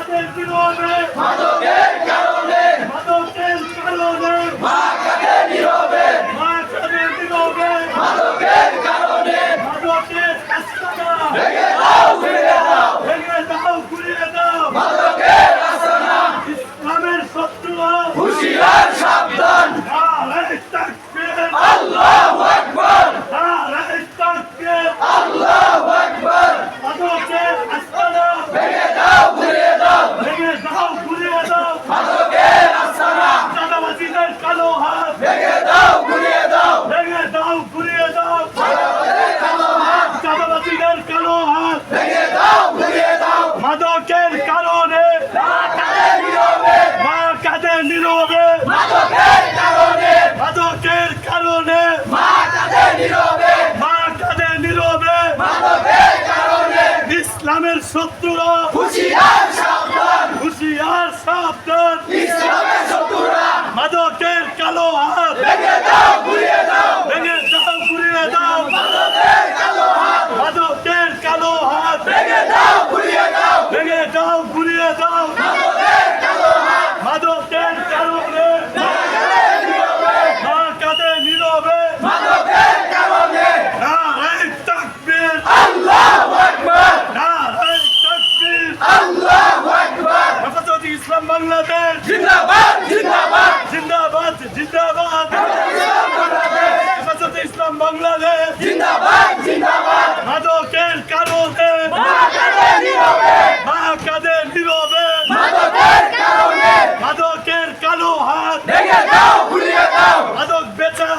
কাদের নীরবে মাদকের কারণে মাদকের কারণে মা কাঁদে নীরবে মা কাদের নীরবে মাদকের কারণে মাদকের আস্তানা ভেঙে দাও ঘুরিয়ে দাও ভেঙে দাও ঘুরিয়ে দাও মাদকের আস্তানা ইসলামের শত্রুরা হুঁশিয়ার সাবধান নারে তাকবীর আল্লাহু আকবার নারে তাকবীর আল্লাহু আকবার মাদকের আস্তানা ভেঙে দাও ঘুরিয়ে দাও ভেঙে দাও ঘুরিয়ে দাও মাদকের আস্তানা চাঁদাবাজিদের কালো হাত ভেঙে দাও ঘুরিয়ে দাও ভেঙে দাও ঘুরিয়ে দাও মাদকের কালো হাত চাঁদাবাজিদের কালো হাত ভেঙে দাও ঘুরিয়ে দাও মাদকের কারণে মা কাঁদে নীরবে মা কাদের নীরবে মাদকের কারণে মাদকের কারণে মা কাঁদে নীরবে মা কাদের নীরবে মাদকের কারণে ইসলামের শত্রুরা হুঁশিয়ার সাবধান হুঁশিয়ার সাবধান ইসলামের শত্রুরা মাদকের কালো হাত ভেঙে দাও ঘুরিয়ে দাও ভেঙে দাও ঘুরিয়ে দাও মাদকের কালো হাত মাদকের কালো হাত ভেঙে দাও ঘুরিয়ে দাও ভেঙে দাও ঘুরিয়ে দাও মাদকের কালো হাত মাদকের কারণে মা কাঁদে নীরবে মা কাদের নীরবে মাদকের কারণে নারে তাকবীর আল্লাহু আকবার নারে তাকবীর আল্লাহু আকবার হেফাজতে ইসলাম বাংলাদেশ জিন্দাবাদ জিন্দাবাদ জিন্দাবাদ জিন্দাবাদ হেফাজতে ইসলাম বাংলাদেশ জিন্দাবাদ জিন্দাবাদ মাদকের কারণে মা কাঁদে নীরবে মা কাদের নীরবে মাদকের কারণে মাদকের কালো হাত ভেঙে দাও ঘুরিয়ে দাও মাদক বেচা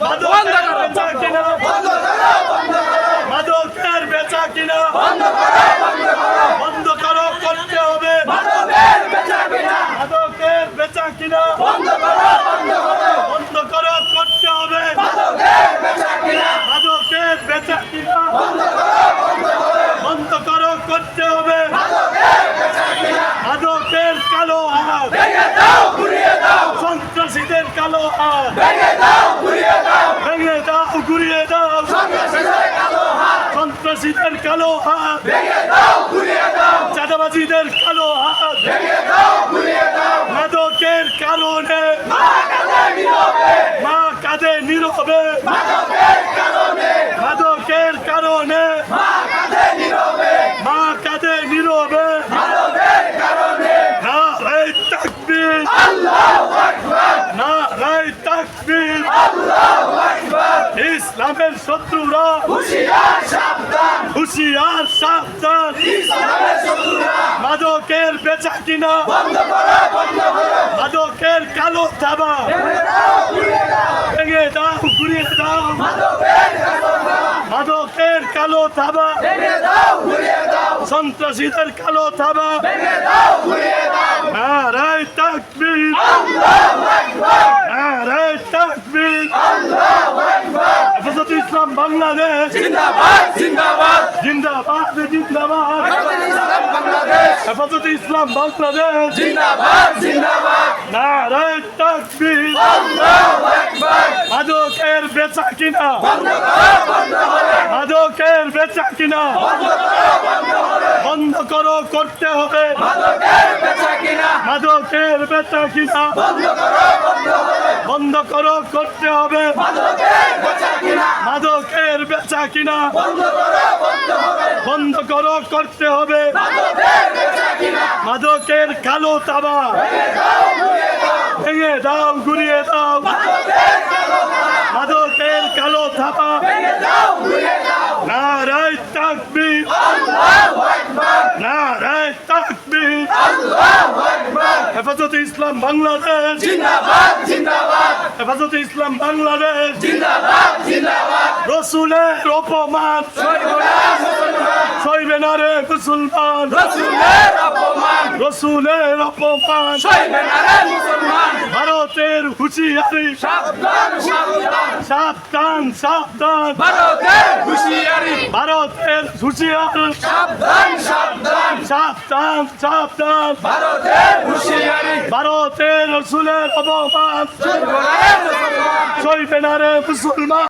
মাদকের বেচা কিনা বন্ধ করো বন্ধ করো মাদকের বেচা কিনা বন্ধ করো বন্ধ করো বন্ধ করো করতে হবে মাদকের বেচা কিনা মাদকের বেচা কিনা বন্ধ করো বন্ধ করো বন্ধ করো করতে হবে মাদকের বেচা কিনা মাদকের বেচা কিনা বন্ধ করো বন্ধ করো বন্ধ করো করতে হবে মাদকের বেচা কিনা মাদকের কালো হাত ভেঙে দাও ঘুরিয়ে দাও সন্ত্রাসীদের কালো হাত ভেঙে দাও ঘুরিয়ে দাও ভেঙে দাও ঘুরিয়ে দাও সন্ত্রাসীদের কালো হাত সন্ত্রাসীদের কালো হাত ভেঙে দাও ঘুরিয়ে দাও চাঁদাবাজিদের কালো হাত ভেঙে দাও ঘুরিয়ে দাও মাদকের কারণে মা কাঁদে নীরবে মা কাদের নীরবে মাদকের কারণে মাদকের কারণে মা কাঁদে নীরবে মা কাদের নীরবে মাদকের কারণে নারে তাকবীর আল্লাহু আকবার নারে তাকবীর আল্লাহু আকবার ইসলামের শত্রুরা হুঁশিয়ার সাবধান হুঁশিয়ার সাবধান ইসলামের শত্রুরা মাদকের বেচা কিনা বন্ধ করো বন্ধ করো মাদকের কালো থাবা ভেঙে দাও ঘুরিয়ে দাও ভেঙে দাও ঘুরিয়ে দাও মাদকের কালো হাত মাদকের কালো থাবা ভেঙে দাও ঘুরিয়ে দাও সন্ত্রাসীদের কালো থাবা ভেঙে দাও ঘুরিয়ে দাও নারে তাকবীর আল্লাহু আকবার নারে তাকবীর আল্লাহু আকবার হেফাজতে ইসলাম বাংলাদেশ জিন্দাবাদ জিন্দাবাদ জিন্দাবাদ জিন্দাবাদ ইসলাম বাংলাদেশ হেফাজতে ইসলাম বাংলাদেশ জিন্দাবাদ জিন্দাবাদ নারে তাকবীর আল্লাহু আকবার মাদকের বেচা কিনা বন্ধ করো বন্ধ করো মাদকের বেচা কিনা বন্ধ করো বন্ধ করো বন্ধ করো করতে হবে মাদকের বেচা কিনা মাদকের বেচা কিনা বন্ধ করো বন্ধ করো বন্ধ করো করতে হবে মাদকের বেচা কিনা মাদকের বেচা কিনা বন্ধ করো বন্ধ করো বন্ধ করো করতে হবে মাদকের বেচা কিনা মাদকের কালো তাবা ভেঙে দাও ঘুরিয়ে দাও ভেঙে দাও ঘুরিয়ে দাও মাদকের কালো হাত মাদকের কালো থাবা ভেঙে দাও ঘুরিয়ে দাও নারে তাকবীর আল্লাহু আকবার নারে তাকবীর আল্লাহু আকবার হেফাজতে ইসলাম বাংলাদেশ জিন্দাবাদ জিন্দাবাদ হেফাজতে ইসলাম বাংলাদেশ জিন্দাবাদ জিন্দাবাদ রসুলের অপমান সইবে না রে মুসলমান রাসূলের অপমান রসুলের অপমান সইবে না রে মুসলমান ভারতের হুঁশিয়ারি সাবধান সাবধান সাবধান সাবধান ভারতের হুঁশিয়ারি ভারতের হুঁশিয়ারি সাবধান সাবধান সাবধান সাবধান ভারতের হুঁশিয়ারি ভারতের রসুলের অপমান সইবে না রে মুসলমান সইবে না রে মুসলমান